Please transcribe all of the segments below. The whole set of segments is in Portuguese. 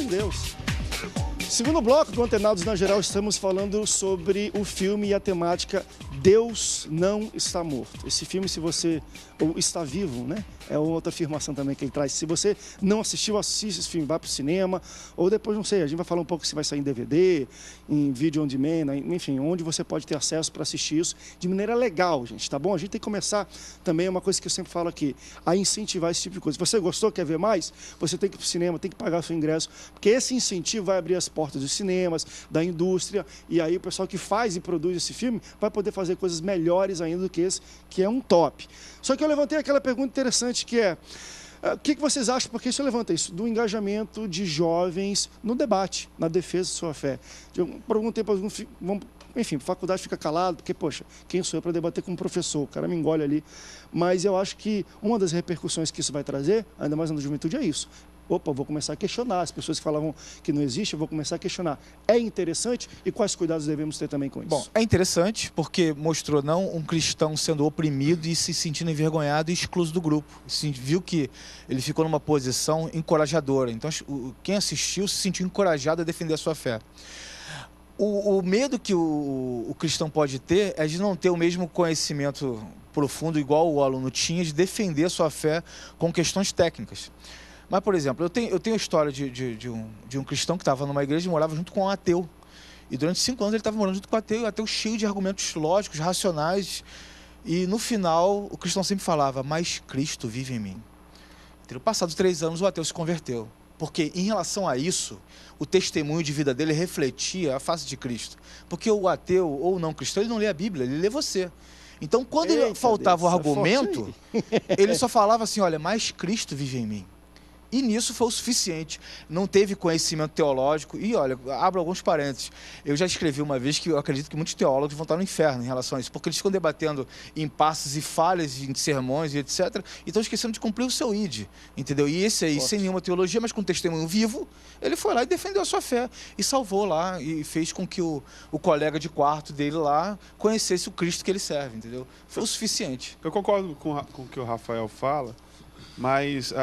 Deus. Segundo bloco do Antenados na Geral, estamos falando sobre o filme e a temática Deus Não Está Morto. Esse filme, se você ou está vivo, né? É outra afirmação também que ele traz. Se você não assistiu, assiste esse filme, vá para o cinema, ou depois, não sei, a gente vai falar um pouco se vai sair em DVD, em vídeo on demand, enfim, onde você pode ter acesso para assistir isso de maneira legal, gente, tá bom? A gente tem que começar também, é uma coisa que eu sempre falo aqui, a incentivar esse tipo de coisa. Se você gostou, quer ver mais, você tem que ir para o cinema, tem que pagar o seu ingresso, porque esse incentivo vai abrir as portas dos cinemas, da indústria, e aí o pessoal que faz e produz esse filme vai poder fazer coisas melhores ainda do que esse, que é um top. Só que eu levantei aquela pergunta interessante que é, o que vocês acham, porque isso levanta isso, do engajamento de jovens no debate, na defesa de sua fé. Por algum tempo, enfim, faculdade fica calado, porque, poxa, quem sou eu para debater com um professor? O cara me engole ali. Mas eu acho que uma das repercussões que isso vai trazer, ainda mais na juventude, é isso. Opa, vou começar a questionar. As pessoas que falavam que não existe, eu vou começar a questionar. É interessante e quais cuidados devemos ter também com isso? Bom, é interessante porque mostrou não um cristão sendo oprimido e se sentindo envergonhado e excluso do grupo. Viu que ele ficou numa posição encorajadora. Então, quem assistiu se sentiu encorajado a defender a sua fé. O medo que o cristão pode ter é de não ter o mesmo conhecimento profundo, igual o aluno tinha, de defender a sua fé com questões técnicas. Mas, por exemplo, eu tenho a história de um cristão que estava numa igreja e morava junto com um ateu. E durante 5 anos ele estava morando junto com o ateu cheio de argumentos lógicos, racionais. E no final, o cristão sempre falava, mas Cristo vive em mim. Então, passados 3 anos, o ateu se converteu. Porque, em relação a isso, o testemunho de vida dele refletia a face de Cristo. Porque o ateu ou o não cristão, ele não lê a Bíblia, ele lê você. Então, quando ele faltava o argumento, ele só falava assim, olha, mas Cristo vive em mim. E nisso foi o suficiente. Não teve conhecimento teológico. E olha, abro alguns parênteses. Eu já escrevi uma vez que eu acredito que muitos teólogos vão estar no inferno em relação a isso, porque eles ficam debatendo impasses e falhas em sermões e etc. E estão esquecendo de cumprir o seu id, entendeu? E esse aí, sem nenhuma teologia, mas com testemunho vivo, ele foi lá e defendeu a sua fé. E salvou lá, e fez com que o colega de quarto dele lá conhecesse o Cristo que ele serve, entendeu? Foi o suficiente. Eu concordo com o que o Rafael fala. Mas,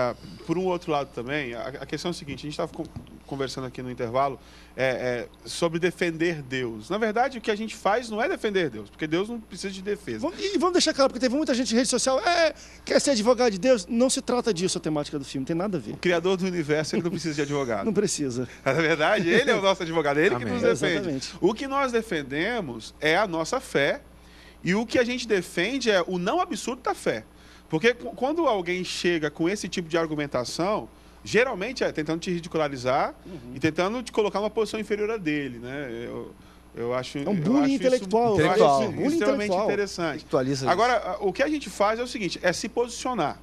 por um outro lado também, a questão é a seguinte, a gente estava conversando aqui no intervalo sobre defender Deus. Na verdade, o que a gente faz não é defender Deus, porque Deus não precisa de defesa. E vamos deixar claro, porque teve muita gente em rede social, quer ser advogado de Deus? Não se trata disso a temática do filme, não tem nada a ver. O Criador do Universo, ele não precisa de advogado. Não precisa. Na verdade, ele é o nosso advogado, é ele que nos defende. Exatamente. O que nós defendemos é a nossa fé, e o que a gente defende é o não absurdo da fé. Porque quando alguém chega com esse tipo de argumentação, geralmente é tentando te ridicularizar e tentando te colocar numa posição inferior a dele, né? Eu acho, é um bullying intelectual. Extremamente interessante. Agora, o que a gente faz é o seguinte, é se posicionar.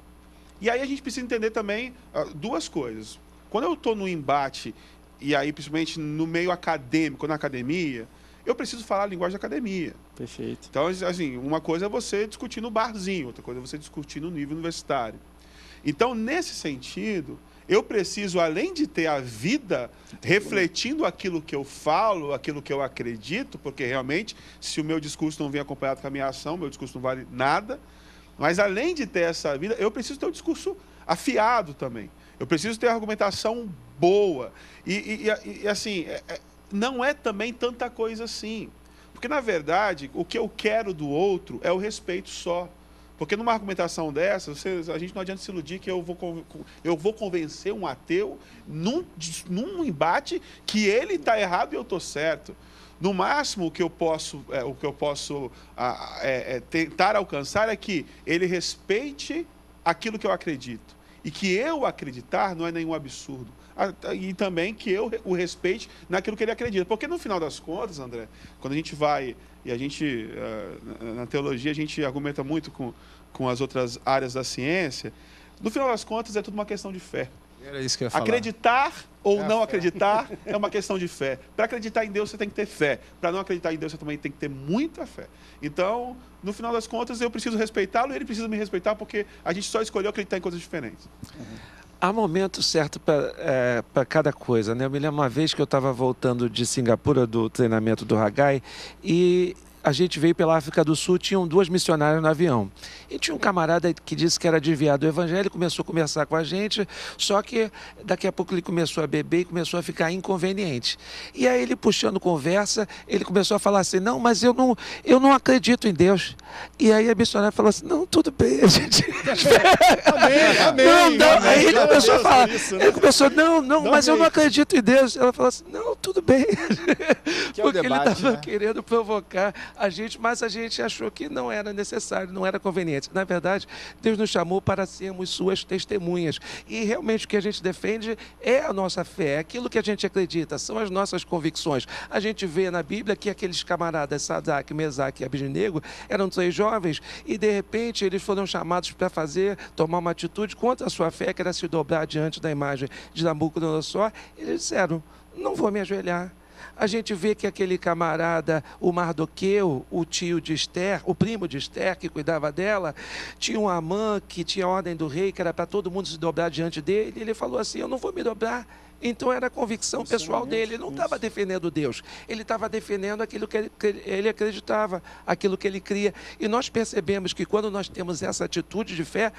E aí a gente precisa entender também 2 coisas. Quando eu estou no embate, e aí principalmente no meio acadêmico, na academia, eu preciso falar a linguagem da academia. Perfeito. Então, assim, uma coisa é você discutir no barzinho, outra coisa é você discutir no nível universitário. Então, nesse sentido, eu preciso, além de ter a vida refletindo aquilo que eu falo, aquilo que eu acredito, porque realmente, se o meu discurso não vem acompanhado com a minha ação, meu discurso não vale nada. Mas, além de ter essa vida, eu preciso ter um discurso afiado também. Eu preciso ter argumentação boa. E assim, não é também tanta coisa assim. Porque, na verdade, o que eu quero do outro é o respeito só. Porque numa argumentação dessa, a gente não adianta se iludir que eu vou convencer um ateu num embate que ele está errado e eu estou certo. No máximo, o que eu posso tentar alcançar é que ele respeite aquilo que eu acredito. E que eu acreditar não é nenhum absurdo. E também que eu o respeite naquilo que ele acredita. Porque, no final das contas, André, quando a gente vai... E a gente, na teologia, a gente argumenta muito com as outras áreas da ciência. No final das contas, é tudo uma questão de fé. Era isso que eu ia falar. Acreditar ou não acreditar é uma questão de fé. Para acreditar em Deus, você tem que ter fé. Para não acreditar em Deus, você também tem que ter muita fé. Então, no final das contas, eu preciso respeitá-lo e ele precisa me respeitar, porque a gente só escolheu acreditar em coisas diferentes. Há momento certo para cada coisa, né? Eu me lembro uma vez que eu estava voltando de Singapura, do treinamento do Haggai, e a gente veio pela África do Sul, tinham 2 missionárias no avião. E tinha um camarada que disse que era desviado do evangelho, começou a conversar com a gente, só que daqui a pouco ele começou a beber e começou a ficar inconveniente. E aí ele, puxando conversa, ele começou a falar assim, não, mas eu não acredito em Deus. E aí a missionária falou assim, não, tudo bem, a gente... Amém. Aí ele começou a falar, Isso, né? ele começou, não, mas eu não acredito em Deus. Ela falou assim, não, tudo bem. Que é o Porque debate, ele estava né? querendo provocar a gente, mas a gente achou que não era necessário, não era conveniente. Na verdade, Deus nos chamou para sermos suas testemunhas. E realmente o que a gente defende é a nossa fé, é aquilo que a gente acredita, são as nossas convicções. A gente vê na Bíblia que aqueles camaradas, Sadraque, Mesaque e Abednego, eram 3 jovens e, de repente, eles foram chamados para tomar uma atitude contra a sua fé, que era se dobrar diante da imagem de Nabucodonosor. Eles disseram, não vou me ajoelhar. A gente vê que aquele camarada, o Mardoqueu, o tio de Esther, o primo de Esther, que cuidava dela, tinha um Amã que tinha a ordem do rei, que era para todo mundo se dobrar diante dele, e ele falou assim, eu não vou me dobrar. Então era a convicção pessoal dele, ele não estava defendendo Deus, ele estava defendendo aquilo que ele acreditava, aquilo que ele cria. E nós percebemos que quando nós temos essa atitude de fé,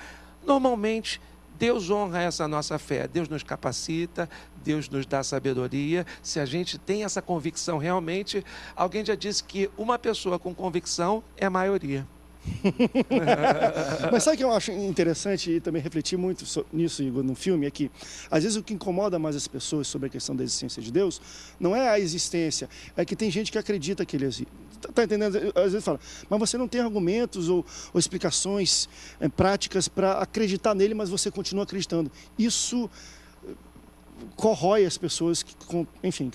normalmente Deus honra essa nossa fé, Deus nos capacita, Deus nos dá sabedoria. Se a gente tem essa convicção realmente, alguém já disse que uma pessoa com convicção é a maioria. Mas sabe o que eu acho interessante e também refleti muito nisso, Igor, no filme, é que às vezes o que incomoda mais as pessoas sobre a questão da existência de Deus não é a existência, é que tem gente que acredita que ele existe. Tá entendendo? Às vezes fala, mas você não tem argumentos ou explicações práticas para acreditar nele, mas você continua acreditando. Isso corrói as pessoas que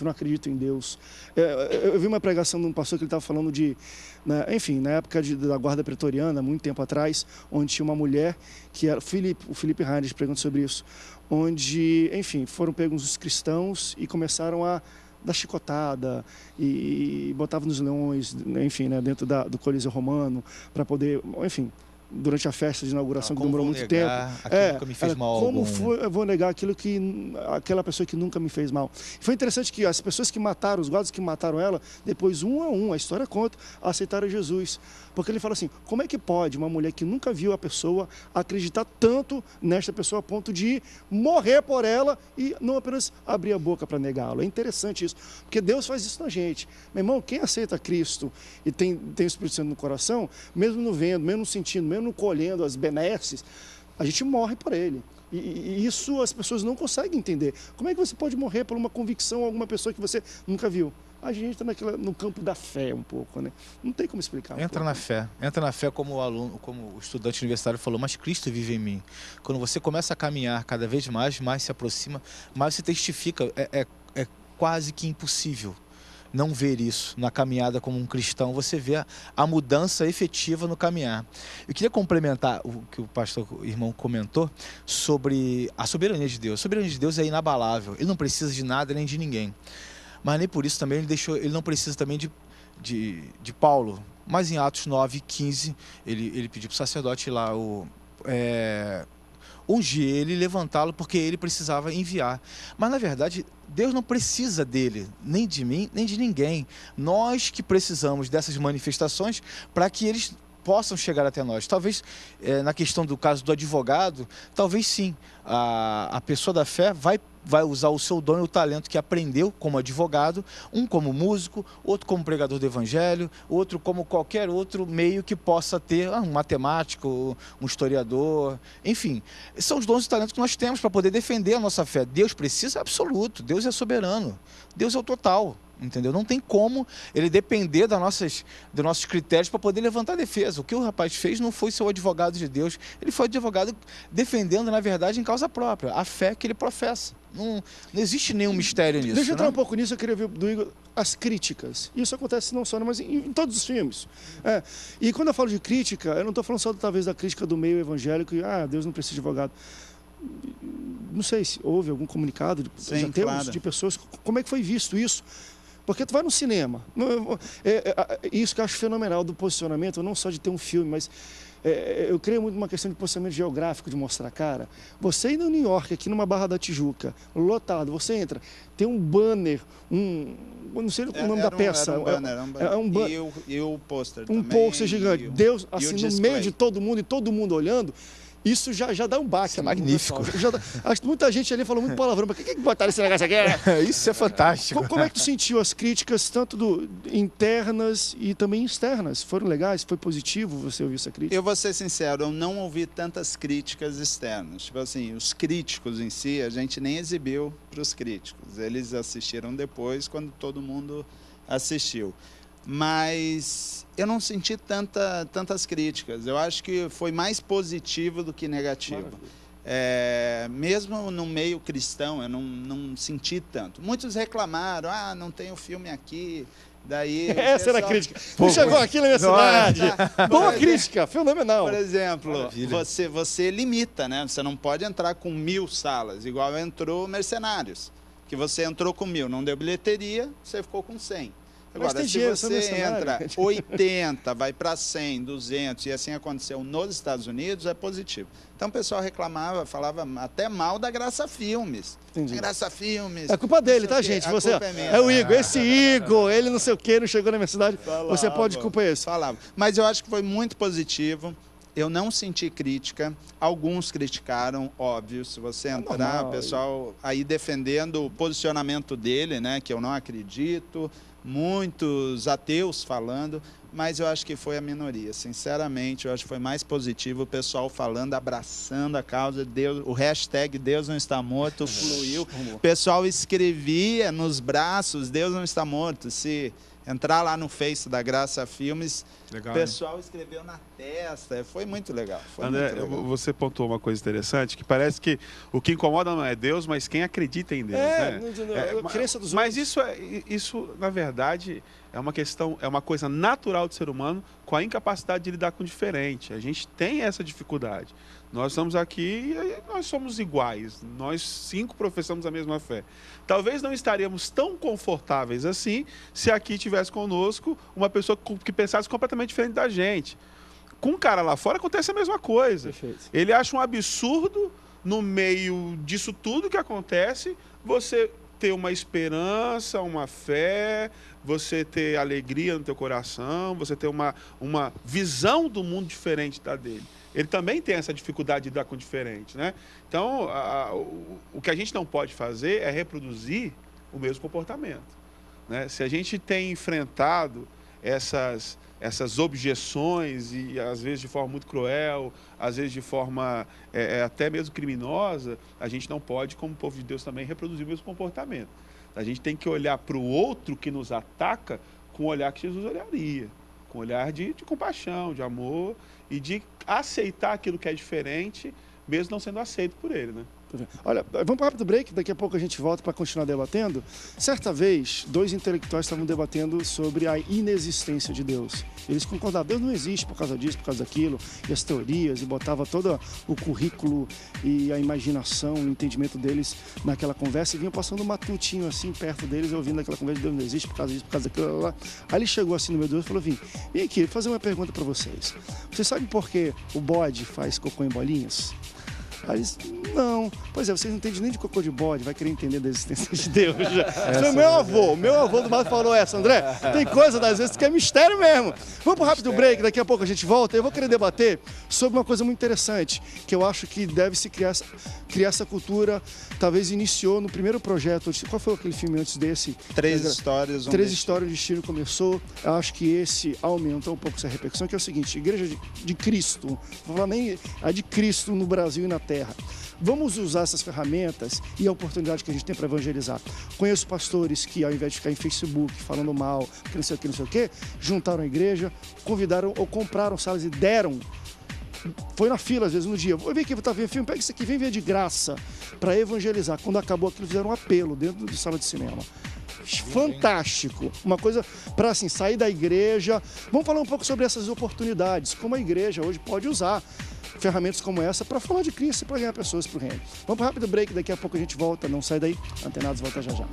não acreditam em Deus. Eu vi uma pregação de um pastor que ele estava falando de, né, na época da guarda pretoriana, muito tempo atrás, onde tinha uma mulher que era o Felipe Heinrich pregando sobre isso, onde, foram pegos os cristãos e começaram a dar chicotada e botavam nos leões, dentro do Coliseu Romano, para poder, durante a festa de inauguração, que demorou muito tempo. Nunca me fez mal como algum. eu vou negar aquela pessoa que nunca me fez mal? Foi interessante que as pessoas que mataram, os guardas que mataram ela, depois um a um, a história conta, aceitaram Jesus. Porque ele fala assim, como é que pode uma mulher que nunca viu a pessoa acreditar tanto nesta pessoa a ponto de morrer por ela e não apenas abrir a boca para negá-lo? É interessante isso, porque Deus faz isso na gente. Meu irmão, quem aceita Cristo e tem o Espírito Santo no coração, mesmo não vendo, mesmo não sentindo, mesmo não colhendo as benesses, a gente morre por ele. E isso as pessoas não conseguem entender. Como é que você pode morrer por uma convicção a alguma pessoa que você nunca viu? A gente está no campo da fé um pouco, né? Não tem como explicar. Entra na fé como o aluno, como o estudante universitário falou, mas Cristo vive em mim. Quando você começa a caminhar cada vez mais se aproxima, mais você testifica. É quase que impossível não ver isso na caminhada como um cristão. Você vê a mudança efetiva no caminhar. Eu queria complementar o que o pastor irmão comentou sobre a soberania de Deus. A soberania de Deus é inabalável. Ele não precisa de nada nem de ninguém. Mas nem por isso também ele não precisa também de Paulo. Mas em Atos 9:15, ele pediu para o sacerdote lá ungir ele e levantá-lo, porque ele precisava enviar. Mas, na verdade, Deus não precisa dele, nem de mim, nem de ninguém. Nós que precisamos dessas manifestações para que eles possam chegar até nós. Talvez, na questão do caso do advogado, talvez sim, a pessoa da fé vai usar o seu dom e o talento que aprendeu como advogado, um como músico, outro como pregador do evangelho, outro como qualquer outro meio que possa ter, um matemático, um historiador, enfim. São os dons e talentos que nós temos para poder defender a nossa fé. Deus precisa absoluto, Deus é soberano, Deus é o total. Entendeu? Não tem como ele depender dos nossos critérios para poder levantar a defesa. O que o rapaz fez não foi ser o advogado de Deus, ele foi advogado defendendo, na verdade, em causa própria, a fé que ele professa. Não existe nenhum mistério nisso. Deixa eu entrar um pouco nisso, eu queria ver do Igor as críticas. Isso acontece não só, mas em todos os filmes. E quando eu falo de crítica, eu não estou falando só talvez da crítica do meio evangélico, e Deus não precisa de advogado. Não sei se houve algum comunicado de ateus, de pessoas, como é que foi visto isso? Porque tu vai no cinema, isso que eu acho fenomenal do posicionamento, não só de ter um filme, mas eu creio muito numa questão de posicionamento geográfico, de mostrar a cara. Você ir no New York, aqui numa Barra da Tijuca, lotado, você entra, tem um banner, eu não sei o nome da peça. Era um banner. E o pôster também. Um pôster gigante. Deus, assim, no meio de todo mundo e todo mundo olhando. Isso já dá um baque. Isso é magnífico. Acho que muita gente ali falou muito palavrão. Mas o que botaram esse negócio aqui? Isso é fantástico. Como é que tu sentiu as críticas, tanto internas e também externas? Foram legais? Foi positivo você ouvir essa crítica? Eu vou ser sincero, eu não ouvi tantas críticas externas. Tipo assim, os críticos em si, a gente nem exibiu para os críticos. Eles assistiram depois, quando todo mundo assistiu. Mas eu não senti tantas críticas. Eu acho que foi mais positivo do que negativo. Mesmo no meio cristão, eu não senti tanto. Muitos reclamaram, não tem o filme aqui. Daí, essa era a crítica. Não chegou aqui na minha cidade. Boa crítica, fenomenal. Por exemplo, você limita, né? Você não pode entrar com 1000 salas, igual entrou Mercenários. Que você entrou com 1000, não deu bilheteria, você ficou com 100. Agora, se você entra 80, vai para 100, 200, e assim aconteceu nos Estados Unidos, é positivo. Então o pessoal reclamava, falava até mal da Graça Filmes. Entendi. Graça Filmes. É culpa dele, tá, gente? Você, é o Igor, esse Igor, ele não sei o quê, não chegou na minha cidade. Você pode culpar isso. Falava. Mas eu acho que foi muito positivo. Eu não senti crítica, alguns criticaram, óbvio, se você entrar, o pessoal aí defendendo o posicionamento dele, né, que eu não acredito, muitos ateus falando, mas eu acho que foi a minoria, sinceramente, eu acho que foi mais positivo o pessoal falando, abraçando a causa, Deus, o hashtag Deus não está morto fluiu, o pessoal escrevia nos braços, Deus não está morto, se entrar lá no Face da Graça Filmes, legal, o pessoal escreveu na testa, foi muito legal. André, muito legal. Você pontuou uma coisa interessante, que parece que o que incomoda não é Deus, mas quem acredita em Deus. A crença dos mas isso, na verdade, é uma questão, é uma coisa natural do ser humano com a incapacidade de lidar com o diferente. A gente tem essa dificuldade. Nós estamos aqui e nós somos iguais. Nós 5 professamos a mesma fé. Talvez não estaríamos tão confortáveis assim se aqui tivesse conosco uma pessoa que pensasse completamente diferente da gente. Com um cara lá fora acontece a mesma coisa. Perfeito. Ele acha um absurdo, no meio disso tudo que acontece, você ter uma esperança, uma fé, você ter alegria no teu coração, você ter uma visão do mundo diferente da dele. Ele também tem essa dificuldade de lidar com o diferente, né? Então, o que a gente não pode fazer é reproduzir o mesmo comportamento, né? Se a gente tem enfrentado essas objeções, e às vezes de forma muito cruel, às vezes de forma até mesmo criminosa, a gente não pode, como povo de Deus também, reproduzir o mesmo comportamento. A gente tem que olhar para o outro que nos ataca com o olhar que Jesus olharia, com o olhar de compaixão, de amor e de aceitar aquilo que é diferente, mesmo não sendo aceito por ele, né? Olha, vamos para um rápido break, daqui a pouco a gente volta para continuar debatendo. Certa vez, 2 intelectuais estavam debatendo sobre a inexistência de Deus. Eles concordavam, Deus não existe por causa disso, por causa daquilo, e as teorias, e botava todo o currículo e a imaginação, o entendimento deles naquela conversa, e vinham passando um matutinho assim, perto deles, ouvindo aquela conversa, Deus não existe por causa disso, por causa daquilo, lá. Aí ele chegou assim no meu Deus e falou, vem aqui, vou fazer uma pergunta para vocês. Vocês sabem por que o bode faz cocô em bolinhas? Aí eles, não. Pois é, vocês não entendem nem de cocô de bode, vai querer entender da existência de Deus. Foi o meu avô do mato falou essa, André, tem coisa das vezes que é mistério mesmo. Vamos para um rápido break, daqui a pouco a gente volta. Eu vou querer debater sobre uma coisa muito interessante, que eu acho que deve se criar essa cultura, talvez iniciou no primeiro projeto. Qual foi aquele filme antes desse? 3 histórias. 3 histórias, o destino começou. Eu acho que esse aumentou um pouco essa repercussão, que é o seguinte, Igreja de Cristo, não vou falar nem a de Cristo no Brasil e na Terra. Vamos usar essas ferramentas e a oportunidade que a gente tem para evangelizar. Conheço pastores que, ao invés de ficar em Facebook falando mal, que não sei o que, juntaram a igreja, convidaram ou compraram salas e deram. Foi na fila, às vezes, no dia. Vou ver aqui, tá vendo filme, pega isso aqui, vem ver de graça para evangelizar. Quando acabou aquilo, fizeram um apelo dentro de sala de cinema. Fantástico, uma coisa para assim, sair da igreja. Vamos falar um pouco sobre essas oportunidades, como a igreja hoje pode usar ferramentas como essa para falar de Cristo e para ganhar pessoas para o reino. Vamos para um rápido break, daqui a pouco a gente volta, não sai daí, Antenados volta já já.